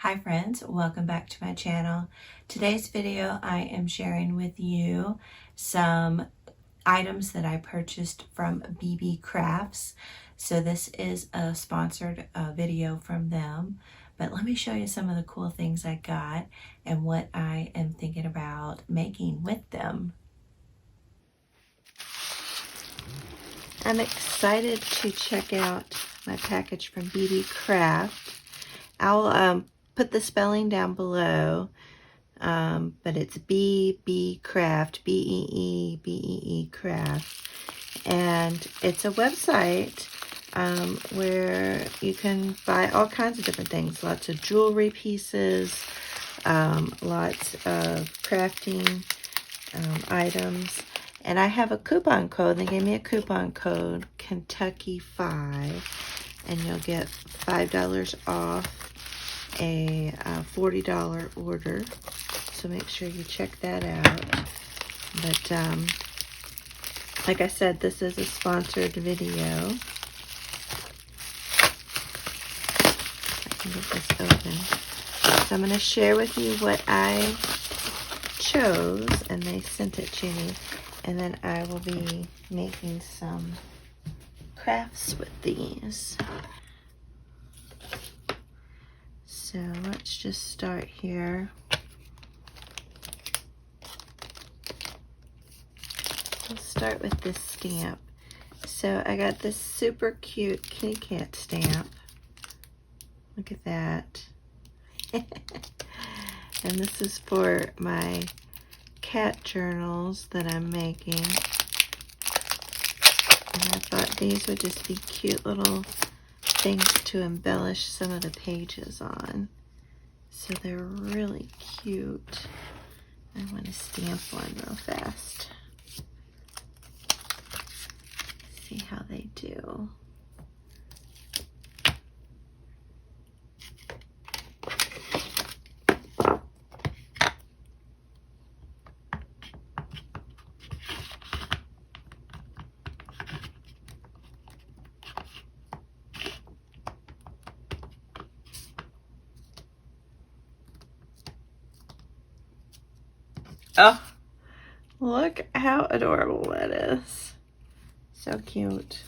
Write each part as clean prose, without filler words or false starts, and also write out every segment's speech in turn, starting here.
Hi friends, welcome back to my channel. Today's video I am sharing with you some items that I purchased from BeeBeeCrafts. So this is a sponsored video from them, but let me show you some of the cool things I got and what I am thinking about making with them. I'm excited to check out my package from BeeBeeCraft. I'll put the spelling down below, but it's BeeBeeCraft, B-E-E-B-E-E Craft, and it's a website where you can buy all kinds of different things, lots of jewelry pieces, lots of crafting items. And I have a coupon code. They gave me a coupon code, Kentucky5, and you'll get $5 off a $40 order. So make sure you check that out. But like I said, this is a sponsored video. I can get this open. So I'm going to share with you what I chose, and they sent it to me. And then I will be making some crafts with these. So let's just start here. Let's start with this stamp. So I got this super cute kitty cat stamp. Look at that. And this is for my cat journals that I'm making. And I thought these would just be cute little things to embellish some of the pages on. So they're really cute. I want to stamp one real fast. See how they do. Oh, look how adorable that is. So cute.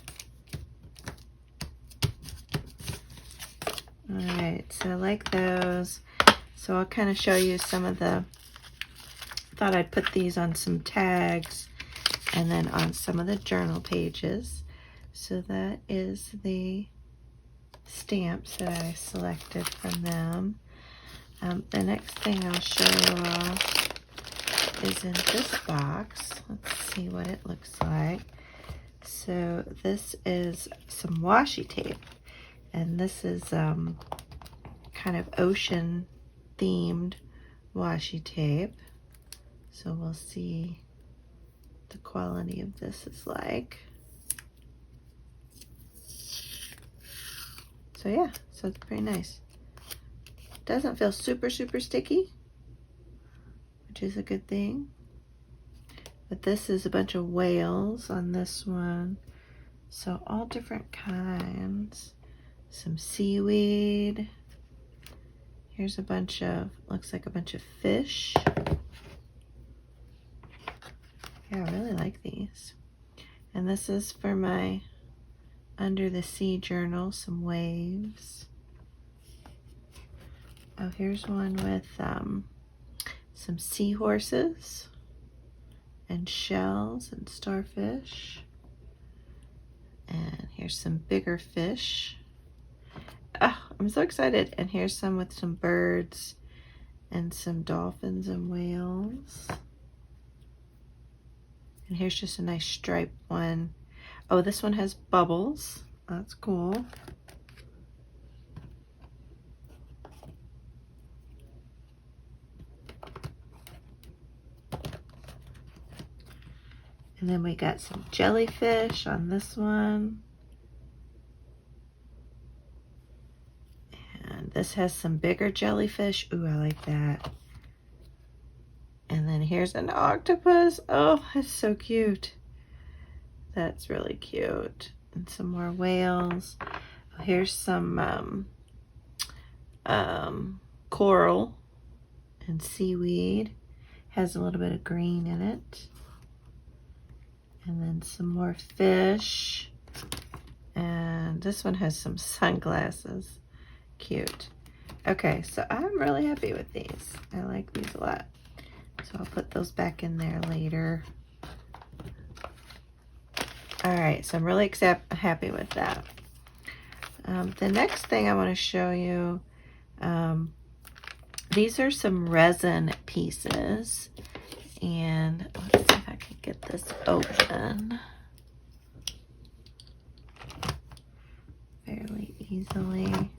Alright, so I like those. So I'll kind of show you some of the, thought I'd put these on some tags and then on some of the journal pages. So that is the stamps that I selected from them. The next thing I'll show you all is in this box. Let's see what it looks like. So this is some washi tape, and this is kind of ocean themed washi tape. So we'll see the quality of this is like. So yeah, so it's pretty nice. Doesn't feel super sticky, which is a good thing. But this is a bunch of whales on this one. So all different kinds. Some seaweed. Here's a bunch of, looks like a bunch of fish. Yeah, I really like these. And this is for my under the sea journal, some waves. Oh, here's one with some seahorses and shells and starfish. And here's some bigger fish. Oh, I'm so excited. And here's some with some birds and some dolphins and whales. And here's just a nice striped one. Oh, this one has bubbles. That's cool. And then we got some jellyfish on this one. And this has some bigger jellyfish. Ooh, I like that. And then here's an octopus. Oh, it's so cute. That's really cute. And some more whales. Oh, here's some coral and seaweed. Has a little bit of green in it. And then some more fish. And this one has some sunglasses. Cute. Okay, so I'm really happy with these. I like these a lot. So I'll put those back in there later. All right, so I'm really happy with that. The next thing I want to show you, these are some resin pieces. And let's see if I can get this open fairly easily.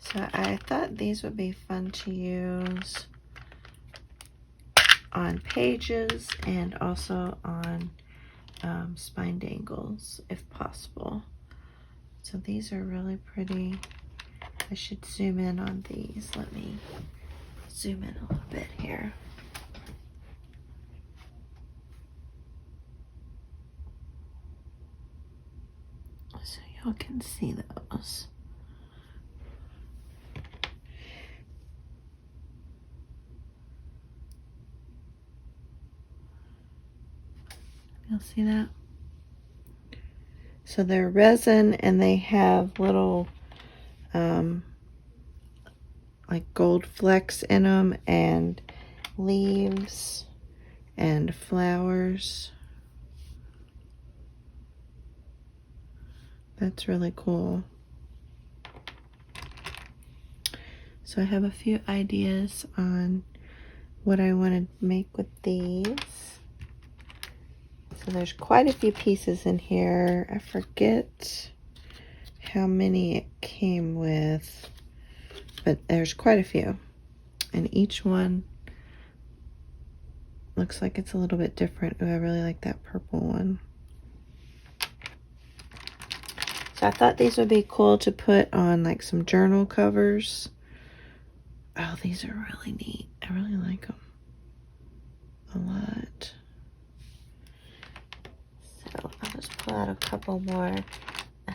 So I thought these would be fun to use on pages and also on spine dangles if possible. So these are really pretty. I should zoom in on these. Let me zoom in a little bit here. So y'all can see those. You'll see that? So they're resin and they have little like gold flecks in them and leaves and flowers. That's really cool. So I have a few ideas on what I want to make with these. So there's quite a few pieces in here. I forget how many it came with, but there's quite a few. And each one looks like it's a little bit different. Oh, I really like that purple one. So I thought these would be cool to put on like some journal covers. Oh, these are really neat. I really like them a lot. So I'll just pull out a couple more. I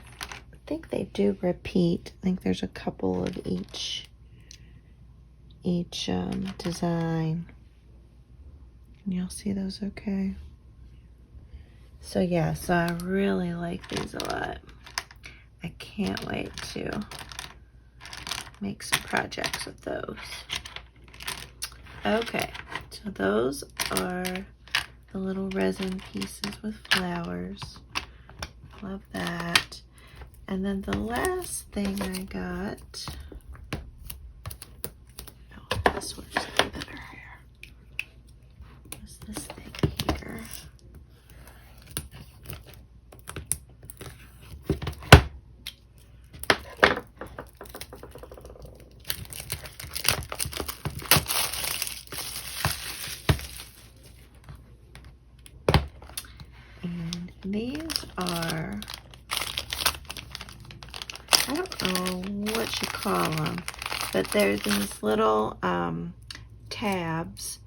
think they do repeat. I think there's a couple of each design. Can y'all see those okay? So yeah, so I really like these a lot. I can't wait to make some projects with those. Okay, so those are the little resin pieces with flowers. Love that. And then the last thing I got, oh, this one's better here. What's this thing here? And these are, I don't know what you call them, but they're these little tabs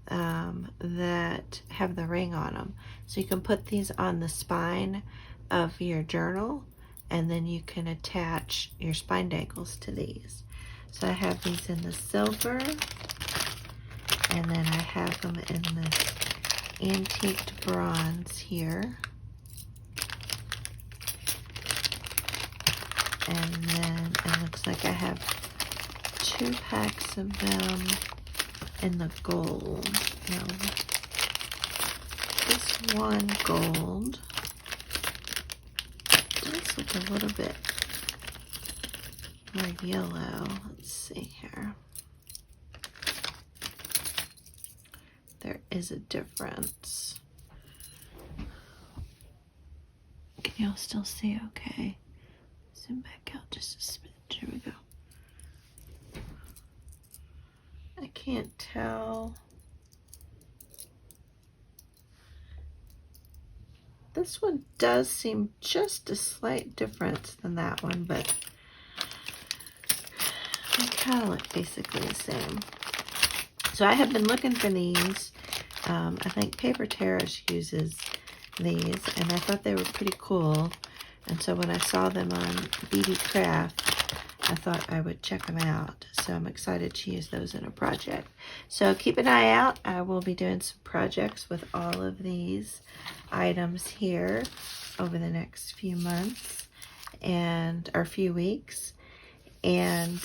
that have the ring on them. So you can put these on the spine of your journal, and then you can attach your spine dangles to these. So I have these in the silver, and then I have them in this antiqued bronze here. And then it looks like I have 2 packs of them in the gold. No, this one gold does look a little bit more yellow. Let's see here. There is a difference. Can y'all still see okay? Zoom back out just a smidge. Here we go. I can't tell. This one does seem just a slight difference than that one, but they kind of look basically the same. So I have been looking for these. I think Paper Terrace uses these, and I thought they were pretty cool. And so when I saw them on BeeBeeCraft, I thought I would check them out. So I'm excited to use those in a project. So keep an eye out. I will be doing some projects with all of these items here over the next few months or few weeks. And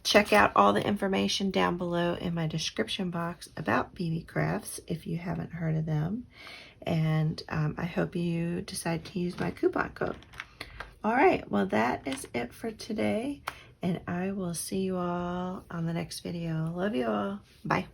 check out all the information down below in my description box about BeeBeeCrafts if you haven't heard of them. And I hope you decide to use my coupon code. All right, well, that is it for today, and I will see you all on the next video. Love you all. Bye.